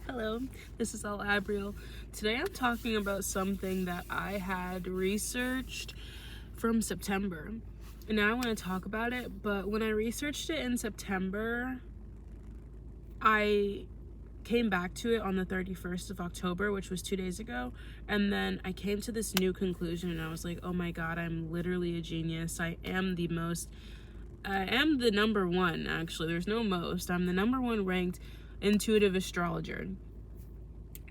Hello, this is Abrial. Today I'm talking about something that I had researched from September. And now I want to talk about it, but when I researched it in September, I came back to it on the 31st of October, which was 2 days ago, and then I came to this new conclusion and I was like, oh my god, I'm literally a genius. I am the number one, actually. There's no most. I'm the number one ranked intuitive astrologer.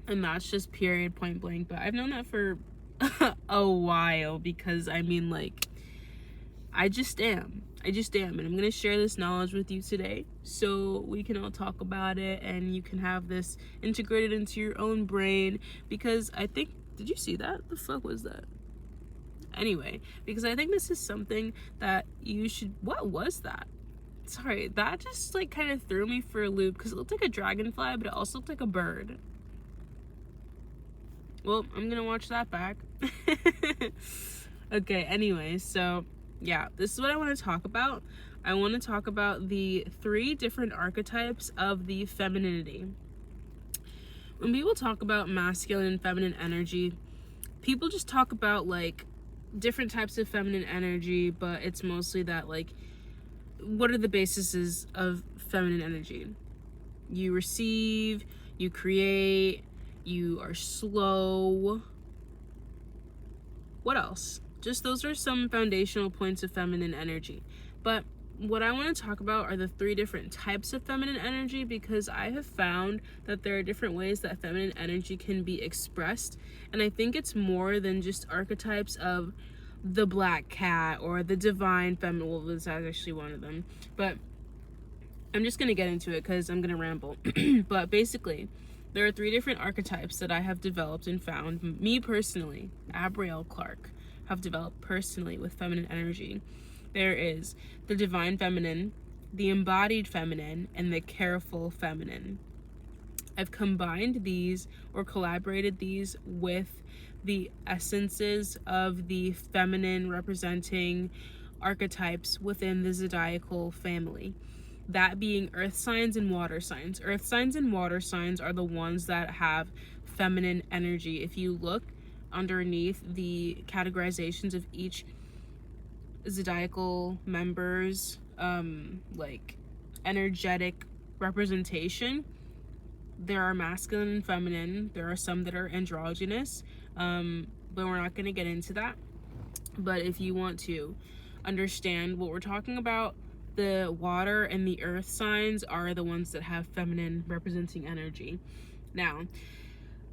And that's just period, point blank. But I've known that for a while because, I just am. And I'm going to share this knowledge with you today so we can all talk about it and you can have this integrated into your own brain. Because I think, did you see that? The fuck was that? Anyway, because I think this is something that you should, what was that? Sorry, that just kind of threw me for a loop because it looked like a dragonfly, but it also looked like a bird. Well, I'm gonna watch that back. Okay, anyway, so yeah, this is what I want to talk about. I want to talk about the 3 different archetypes of the femininity. When people talk about masculine and feminine energy, people just talk about different types of feminine energy, but it's mostly that what are the bases of feminine energy? You receive, you create, you are slow. What else? Just those are some foundational points of feminine energy. But what I want to talk about are the 3 different types of feminine energy, because I have found that there are different ways that feminine energy can be expressed. And I think it's more than just archetypes of the black cat or the divine feminine. Well, this is actually one of them. But I'm just going to get into it because I'm going to ramble. But basically, there are 3 different archetypes that I have developed and found, me personally, Abrial Clark, have developed personally with feminine energy. There is the divine feminine, the embodied feminine, and the careful feminine. I've combined these or collaborated these with the essences of the feminine representing archetypes within the zodiacal family. That being earth signs and water signs. Earth signs and water signs are the ones that have feminine energy. If you look underneath the categorizations of each zodiacal members, energetic representation, there are masculine and feminine. There are some that are androgynous, but we're not going to get into that. But if you want to understand what we're talking about, the water and the earth signs are the ones that have feminine representing energy. Now,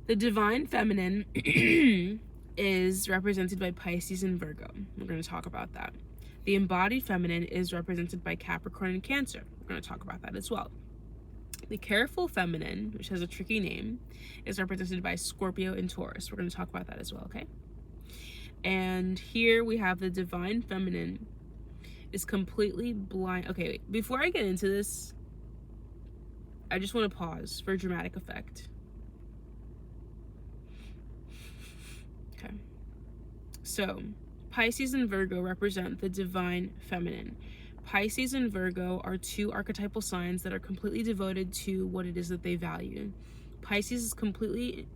the divine feminine is represented by Pisces and Virgo. We're going to talk about that. The embodied feminine is represented by Capricorn and Cancer. We're going to talk about that as well. The careful feminine, which has a tricky name, is represented by Scorpio and Taurus. We're going to talk about that as well, okay? And here we have the divine feminine is completely blind. Okay, wait. Before I get into this, I just want to pause for dramatic effect. Okay. So, Pisces and Virgo represent the divine feminine. Pisces and Virgo are 2 archetypal signs that are completely devoted to what it is that they value. Pisces is completely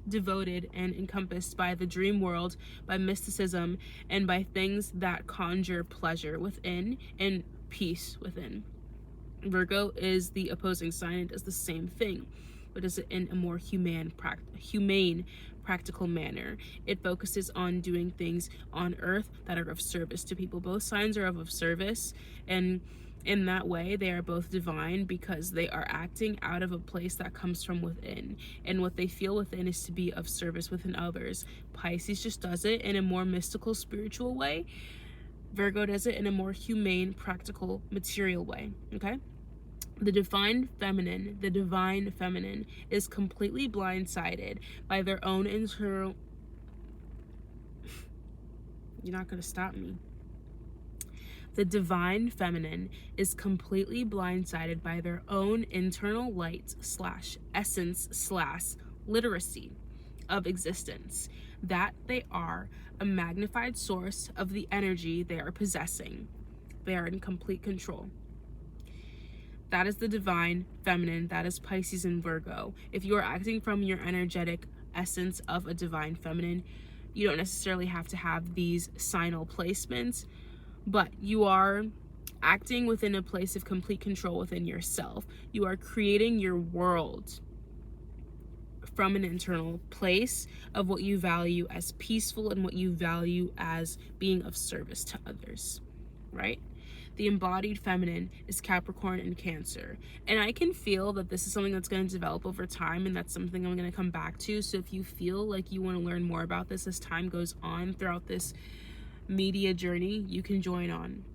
devoted and encompassed by the dream world, by mysticism, and by things that conjure pleasure within and peace within. Virgo is the opposing sign. It does the same thing, but does it in a more humane, practical manner. It focuses on doing things on earth that are of service to people. Both signs are of service, and in that way they are both divine because they are acting out of a place that comes from within, and what they feel within is to be of service within others. Pisces just does it in a more mystical, spiritual way. Virgo does it in a more humane, practical, material way. Okay? The divine feminine is completely blindsided by their own internal... You're not going to stop me. The divine feminine is completely blindsided by their own internal light / essence / literacy of existence, that they are a magnified source of the energy they are possessing. They are in complete control. That is the divine feminine. That is Pisces and Virgo. If you are acting from your energetic essence of a divine feminine, you don't necessarily have to have these signal placements, but you are acting within a place of complete control within yourself. You are creating your world from an internal place of what you value as peaceful and what you value as being of service to others, right? The embodied feminine is Capricorn and Cancer. And I can feel that this is something that's going to develop over time, and that's something I'm going to come back to. So if you feel like you want to learn more about this as time goes on throughout this media journey, you can join on.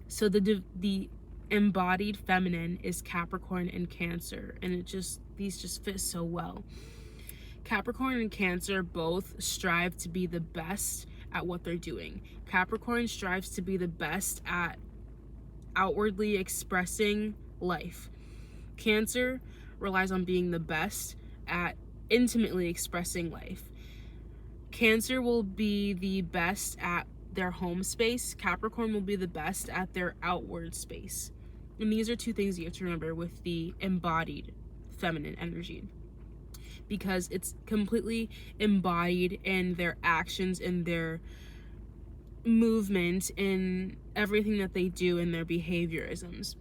So the embodied feminine is Capricorn and Cancer, and these just fit so well. Capricorn and Cancer both strive to be the best at what they're doing. Capricorn strives to be the best at outwardly expressing life. Cancer relies on being the best at intimately expressing life. Cancer will be the best at their home space. Capricorn will be the best at their outward space. And these are two things you have to remember with the embodied feminine energy, because it's completely embodied in their actions, in their movement, in everything that they do, in their behaviorisms.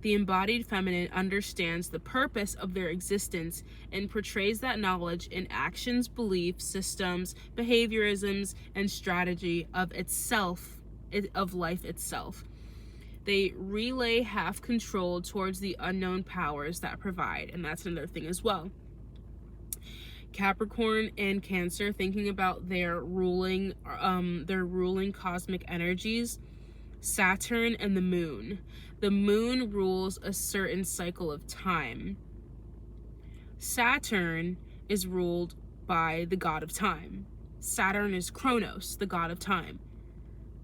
The embodied feminine understands the purpose of their existence and portrays that knowledge in actions, beliefs, systems, behaviorisms, and strategy of life itself. They relay half control towards the unknown powers that provide, and that's another thing as well. Capricorn and Cancer, thinking about their ruling cosmic energies, Saturn and the moon. The moon rules a certain cycle of time. Saturn is ruled by the god of time. Saturn is Kronos, the god of time.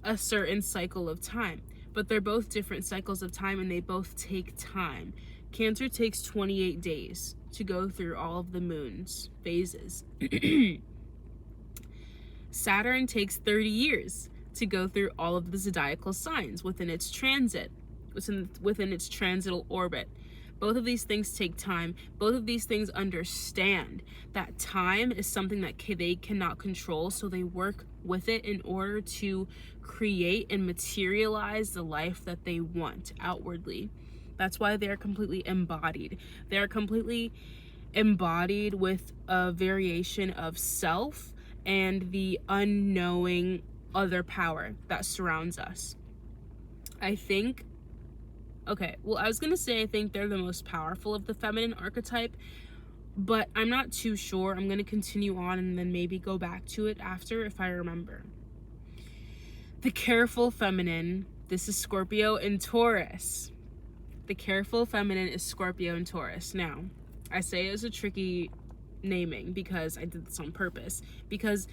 A certain cycle of time. But they're both different cycles of time, and they both take time. Cancer takes 28 days to go through all of the moon's phases. Saturn takes 30 years to go through all of the zodiacal signs within its transit, within its transital orbit. Both of these things take time. Both of these things understand that time is something that they cannot control, so they work with it in order to create and materialize the life that they want outwardly. That's why they're completely embodied. They're completely embodied with a variation of self and the unknowing other power that surrounds us. I think they're the most powerful of the feminine archetype, but I'm not too sure. I'm going to continue on and then maybe go back to it after if I remember. The careful feminine, this is Scorpio and Taurus. The careful feminine is Scorpio and Taurus. Now, I say it's a tricky naming because I did this on purpose, because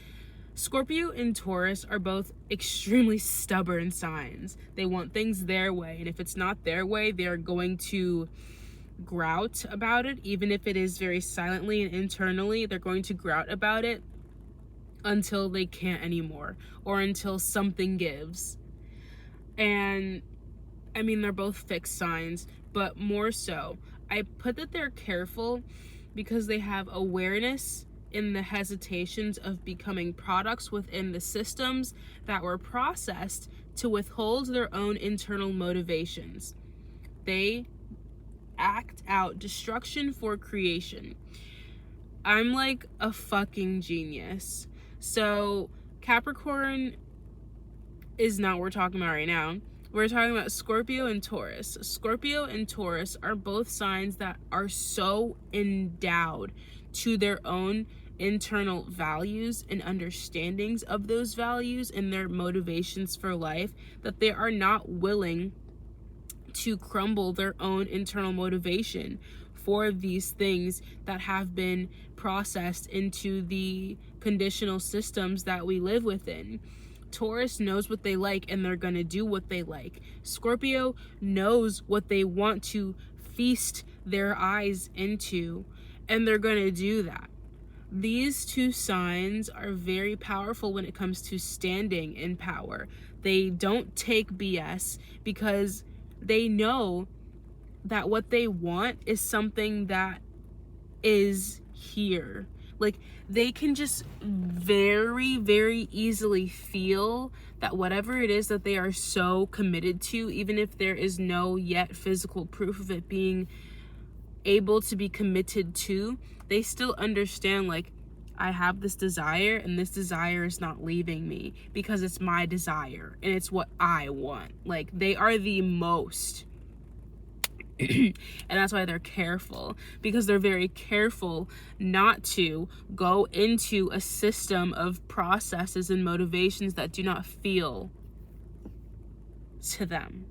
Scorpio and Taurus are both extremely stubborn signs. They want things their way, and if it's not their way, they're going to grout about it, even if it is very silently and internally. They're going to grout about it until they can't anymore, or until something gives. And I mean, they're both fixed signs, but more so, I put that they're careful because they have awareness in the hesitations of becoming products within the systems that were processed to withhold their own internal motivations. They act out destruction for creation. I'm like a fucking genius. So Capricorn is not what we're talking about right now. We're talking about Scorpio and Taurus. Scorpio and Taurus are both signs that are so endowed to their own internal values and understandings of those values and their motivations for life that they are not willing to crumble their own internal motivation for these things that have been processed into the conditional systems that we live within. Taurus knows what they like and they're going to do what they like. Scorpio knows what they want to feast their eyes into and they're going to do that. These two signs are very powerful when it comes to standing in power. They don't take BS because they know that what they want is something that is here. Like, they can just very, very easily feel that whatever it is that they are so committed to, even if there is no yet physical proof of it being able to be committed to, they still understand, like, I have this desire and this desire is not leaving me because it's my desire and it's what I want. Like, they are the most and that's why they're careful, because they're very careful not to go into a system of processes and motivations that do not feel to them.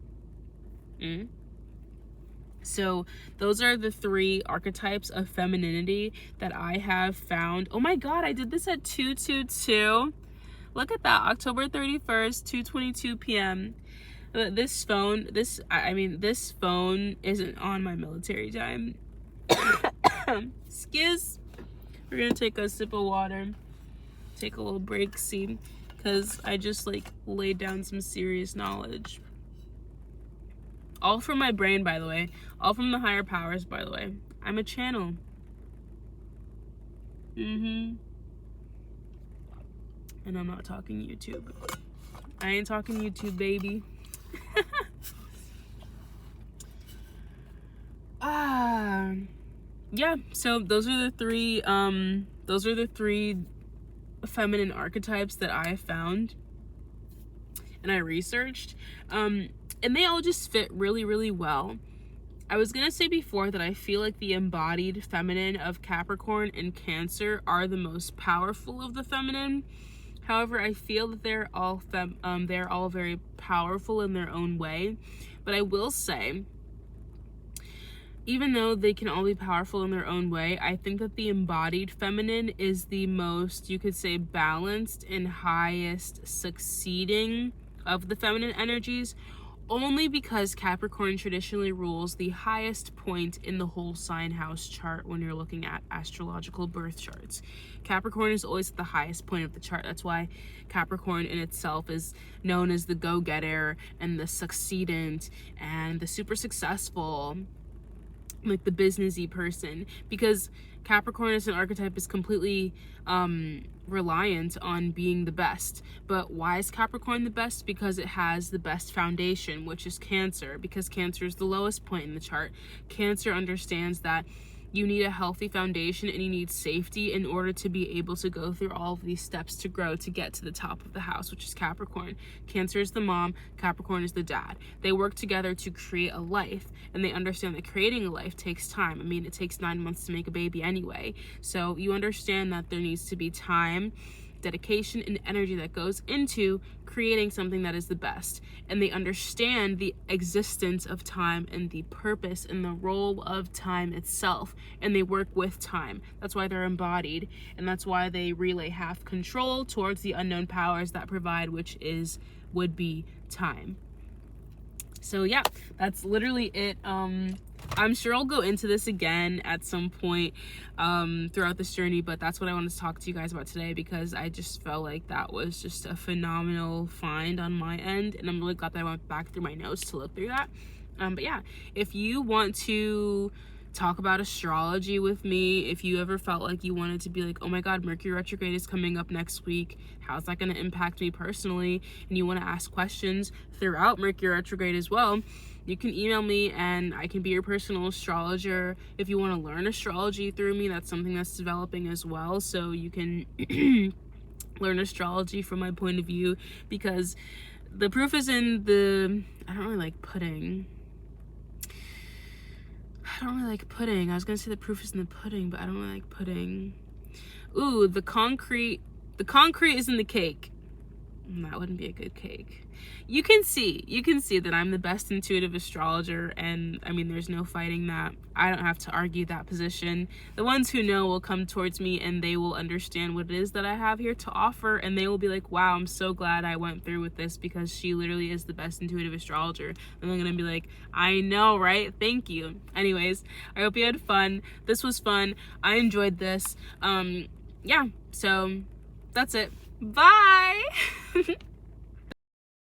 So those are the 3 archetypes of femininity that I have found. Oh my god, I did this at 2:22. Look at that, October 31st, 2:22 p.m. This phone isn't on my military time. Excuse. We're gonna take a sip of water, take a little break, see, because I just like laid down some serious knowledge. All from my brain, by the way. All from the higher powers, by the way. I'm a channel. And I'm not talking YouTube. I ain't talking YouTube, baby. Yeah, so those are the 3 feminine archetypes that I found and I researched, and they all just fit really, really well. I was gonna say before that I feel like the embodied feminine of Capricorn and Cancer are the most powerful of the feminine. However, I feel that they're all very powerful in their own way. But I will say, even though they can all be powerful in their own way, I think that the embodied feminine is the most, you could say, balanced and highest succeeding of the feminine energies, only because Capricorn traditionally rules the highest point in the whole sign house chart when you're looking at astrological birth charts. Capricorn is always at the highest point of the chart. That's why Capricorn in itself is known as the go-getter and the succeedant and the super successful, like the businessy person, because Capricorn as an archetype is completely reliant on being the best. But why is Capricorn the best? Because it has the best foundation, which is Cancer, because Cancer is the lowest point in the chart. Cancer understands that you need a healthy foundation and you need safety in order to be able to go through all of these steps to grow to get to the top of the house, which is Capricorn. Cancer is the mom, Capricorn is the dad. They work together to create a life, and they understand that creating a life takes time. I mean, it takes 9 months to make a baby anyway. So you understand that there needs to be time, dedication, and energy that goes into creating something that is the best. And they understand the existence of time and the purpose and the role of time itself, and they work with time. That's why they're embodied, and that's why they relay half control towards the unknown powers that provide, which would be time. So yeah, that's literally it. I'm sure I'll go into this again at some point throughout this journey, but that's what I wanted to talk to you guys about today, because I just felt like that was just a phenomenal find on my end, and I'm really glad that I went back through my notes to look through that. But yeah, if you want to talk about astrology with me, if you ever felt like you wanted to be like, oh my god, Mercury retrograde is coming up next week, how's that going to impact me personally, and you want to ask questions throughout Mercury retrograde as well, you can email me and I can be your personal astrologer. If you want to learn astrology through me, that's something that's developing as well, so you can learn astrology from my point of view, because the proof is in the, I don't really like pudding. I was gonna say the proof is in the pudding, but I don't really like pudding. Ooh, the concrete is in the cake. That wouldn't be a good cake. You can see that I'm the best intuitive astrologer, and I mean, there's no fighting that. I don't have to argue that position. The ones who know will come towards me and they will understand what it is that I have here to offer, and they will be like, wow, I'm so glad I went through with this, because she literally is the best intuitive astrologer. And I'm gonna be like, I know, right? Thank you. Anyways, I hope you had fun. This was fun. I enjoyed this. Yeah, so that's it. Bye.